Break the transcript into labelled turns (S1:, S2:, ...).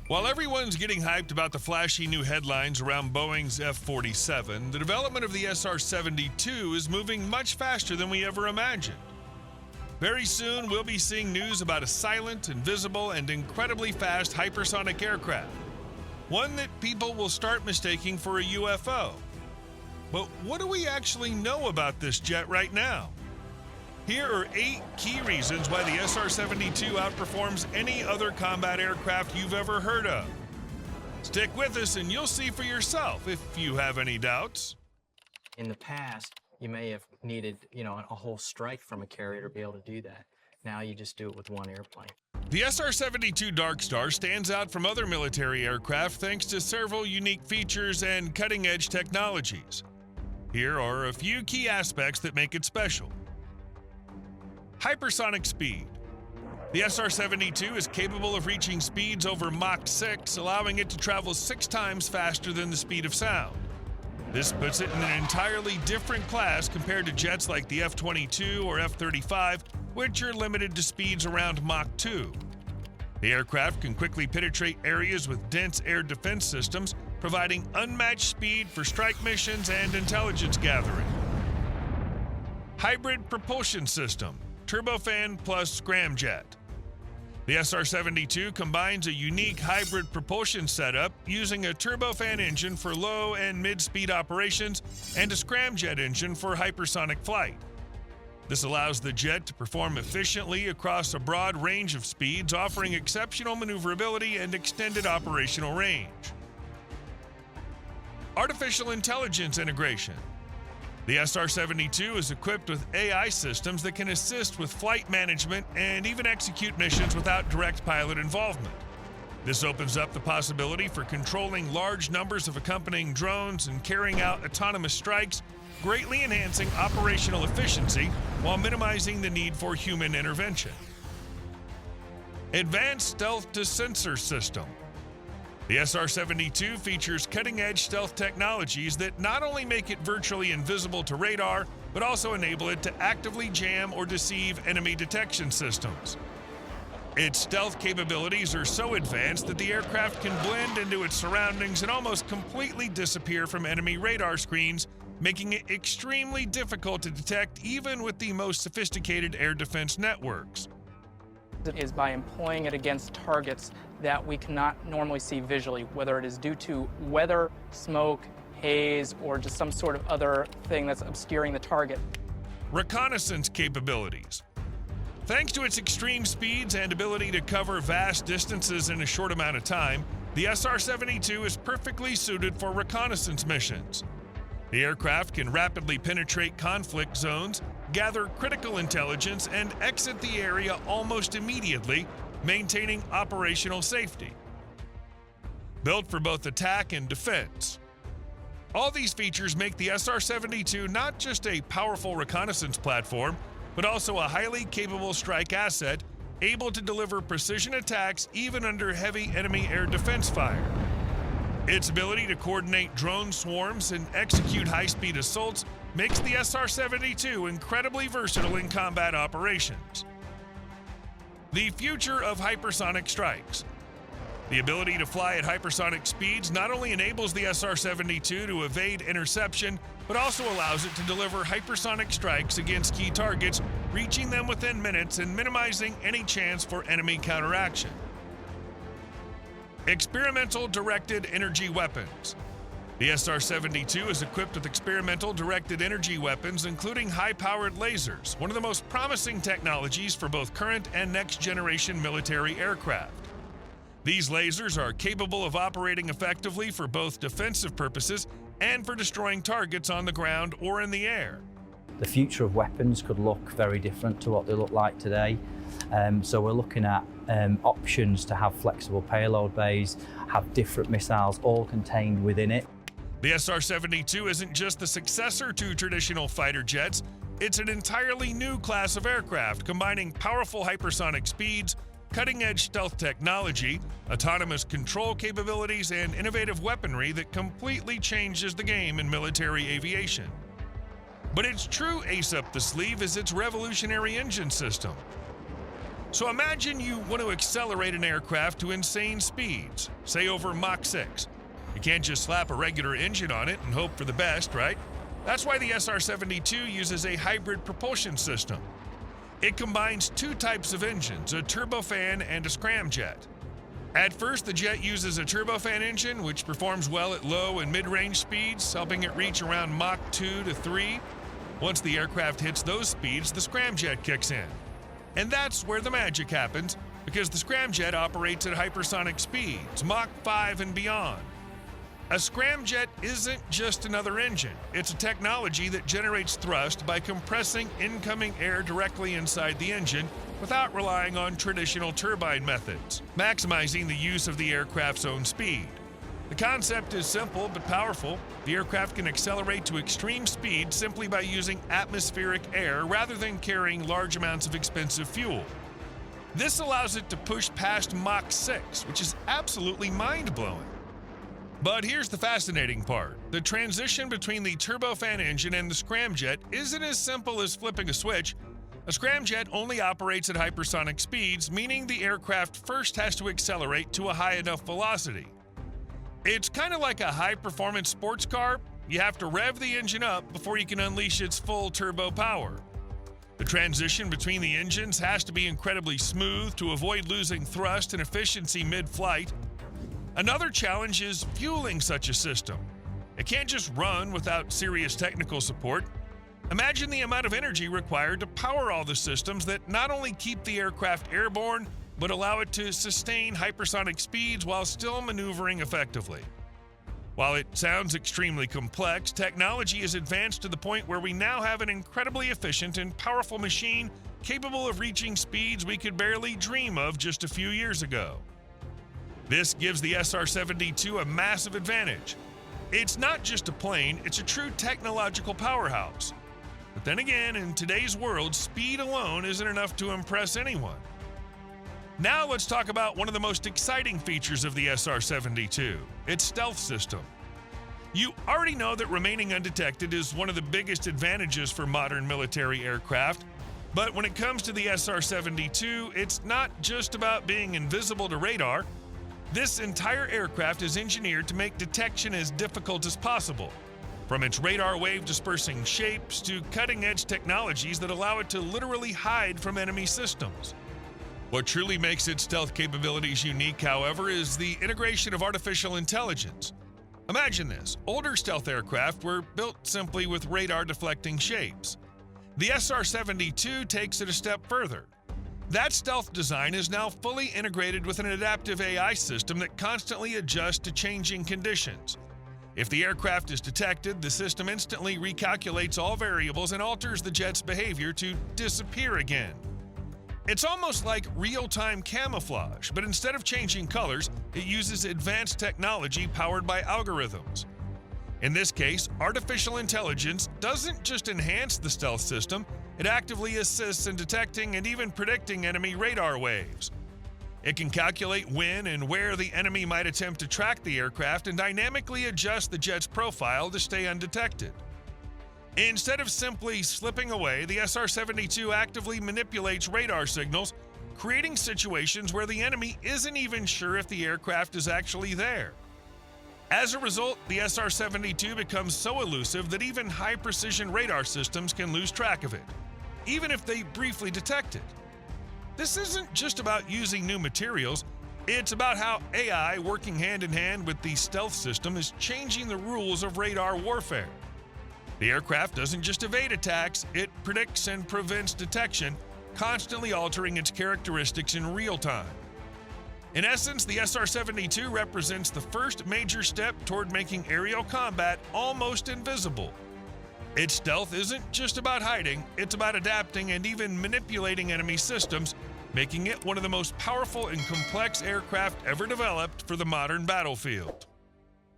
S1: While everyone's getting hyped about the flashy new headlines around Boeing's F-47, the development of the SR-72 is moving much faster than we ever imagined. Very soon, we'll be seeing news about a silent, invisible, and incredibly fast hypersonic aircraft, one that people will start mistaking for a UFO. But what do we actually know about this jet right now? Here are 8 key reasons why the SR-72 outperforms any other combat aircraft you've ever heard of. Stick with us and you'll see for yourself if you have any doubts.
S2: In the past, you may have needed, a whole strike from a carrier to be able to do that. Now you just do it with one airplane.
S1: The SR-72 Dark Star stands out from other military aircraft thanks to several unique features and cutting-edge technologies. Here are a few key aspects that make it special. Hypersonic speed. The SR-72 is capable of reaching speeds over Mach 6, allowing it to travel 6 times faster than the speed of sound. This puts it in an entirely different class compared to jets like the F-22 or F-35, which are limited to speeds around Mach 2. The aircraft can quickly penetrate areas with dense air defense systems, providing unmatched speed for strike missions and intelligence gathering. Hybrid propulsion system. Turbofan plus scramjet. The SR-72 combines a unique hybrid propulsion setup using a turbofan engine for low and mid-speed operations and a scramjet engine for hypersonic flight. This allows the jet to perform efficiently across a broad range of speeds, offering exceptional maneuverability and extended operational range. Artificial intelligence integration. The SR-72 is equipped with AI systems that can assist with flight management and even execute missions without direct pilot involvement. This opens up the possibility for controlling large numbers of accompanying drones and carrying out autonomous strikes, greatly enhancing operational efficiency while minimizing the need for human intervention. Advanced stealth-to-sensor system. The SR-72 features cutting-edge stealth technologies that not only make it virtually invisible to radar, but also enable it to actively jam or deceive enemy detection systems. Its stealth capabilities are so advanced that the aircraft can blend into its surroundings and almost completely disappear from enemy radar screens, making it extremely difficult to detect even with the most sophisticated air defense networks.
S3: Is by employing it against targets that we cannot normally see visually, whether it is due to weather, smoke, haze, or just some sort of other thing that's obscuring the target.
S1: Reconnaissance capabilities. Thanks to its extreme speeds and ability to cover vast distances in a short amount of time, the SR-72 is perfectly suited for reconnaissance missions. The aircraft can rapidly penetrate conflict zones, gather critical intelligence, and exit the area almost immediately, maintaining operational safety. Built for both attack and defense. All these features make the SR-72 not just a powerful reconnaissance platform, but also a highly capable strike asset, able to deliver precision attacks even under heavy enemy air defense fire. Its ability to coordinate drone swarms and execute high-speed assaults makes the SR-72 incredibly versatile in combat operations. The future of hypersonic strikes. The ability to fly at hypersonic speeds not only enables the SR-72 to evade interception, but also allows it to deliver hypersonic strikes against key targets, reaching them within minutes and minimizing any chance for enemy counteraction. Experimental directed energy weapons. The SR-72 is equipped with experimental directed energy weapons, including high-powered lasers, one of the most promising technologies for both current and next-generation military aircraft. These lasers are capable of operating effectively for both defensive purposes and for destroying targets on the ground or in the air.
S4: The future of weapons could look very different to what they look like today. So we're looking at options to have flexible payload bays, have different missiles all contained within it.
S1: The SR-72 isn't just the successor to traditional fighter jets, it's an entirely new class of aircraft combining powerful hypersonic speeds, cutting-edge stealth technology, autonomous control capabilities, and innovative weaponry that completely changes the game in military aviation. But its true ace up the sleeve is its revolutionary engine system. So imagine you want to accelerate an aircraft to insane speeds, say over Mach 6. You can't just slap a regular engine on it and hope for the best, right? That's why the SR-72 uses a hybrid propulsion system. It combines two types of engines, a turbofan and a scramjet. At first, the jet uses a turbofan engine, which performs well at low and mid-range speeds, helping it reach around Mach 2 to 3. Once the aircraft hits those speeds, the scramjet kicks in. And that's where the magic happens, because the scramjet operates at hypersonic speeds, Mach 5 and beyond. A scramjet isn't just another engine. It's a technology that generates thrust by compressing incoming air directly inside the engine without relying on traditional turbine methods, maximizing the use of the aircraft's own speed. The concept is simple but powerful. The aircraft can accelerate to extreme speed simply by using atmospheric air rather than carrying large amounts of expensive fuel. This allows it to push past Mach 6, which is absolutely mind-blowing. But here's the fascinating part. The transition between the turbofan engine and the scramjet isn't as simple as flipping a switch. A scramjet only operates at hypersonic speeds, meaning the aircraft first has to accelerate to a high enough velocity. It's kind of like a high-performance sports car. You have to rev the engine up before you can unleash its full turbo power. The transition between the engines has to be incredibly smooth to avoid losing thrust and efficiency mid-flight. Another challenge is fueling such a system. It can't just run without serious technical support. Imagine the amount of energy required to power all the systems that not only keep the aircraft airborne, but allow it to sustain hypersonic speeds while still maneuvering effectively. While it sounds extremely complex, technology is advanced to the point where we now have an incredibly efficient and powerful machine capable of reaching speeds we could barely dream of just a few years ago. This gives the SR-72 a massive advantage. It's not just a plane, it's a true technological powerhouse. But then again, in today's world, speed alone isn't enough to impress anyone. Now let's talk about one of the most exciting features of the SR-72, its stealth system. You already know that remaining undetected is one of the biggest advantages for modern military aircraft, but when it comes to the SR-72, it's not just about being invisible to radar. This entire aircraft is engineered to make detection as difficult as possible, from its radar wave dispersing shapes to cutting-edge technologies that allow it to literally hide from enemy systems. What truly makes its stealth capabilities unique, however, is the integration of artificial intelligence. Imagine this: older stealth aircraft were built simply with radar-deflecting shapes. The SR-72 takes it a step further. That stealth design is now fully integrated with an adaptive AI system that constantly adjusts to changing conditions. If the aircraft is detected, the system instantly recalculates all variables and alters the jet's behavior to disappear again. It's almost like real-time camouflage, but instead of changing colors, it uses advanced technology powered by algorithms. In this case, artificial intelligence doesn't just enhance the stealth system, it actively assists in detecting and even predicting enemy radar waves. It can calculate when and where the enemy might attempt to track the aircraft and dynamically adjust the jet's profile to stay undetected. Instead of simply slipping away, the SR-72 actively manipulates radar signals, creating situations where the enemy isn't even sure if the aircraft is actually there. As a result, the SR-72 becomes so elusive that even high-precision radar systems can lose track of it, even if they briefly detect it. This isn't just about using new materials, it's about how AI, working hand-in-hand with the stealth system, is changing the rules of radar warfare. The aircraft doesn't just evade attacks, it predicts and prevents detection, constantly altering its characteristics in real time. In essence, the SR-72 represents the first major step toward making aerial combat almost invisible. Its stealth isn't just about hiding, it's about adapting and even manipulating enemy systems, making it one of the most powerful and complex aircraft ever developed for the modern battlefield.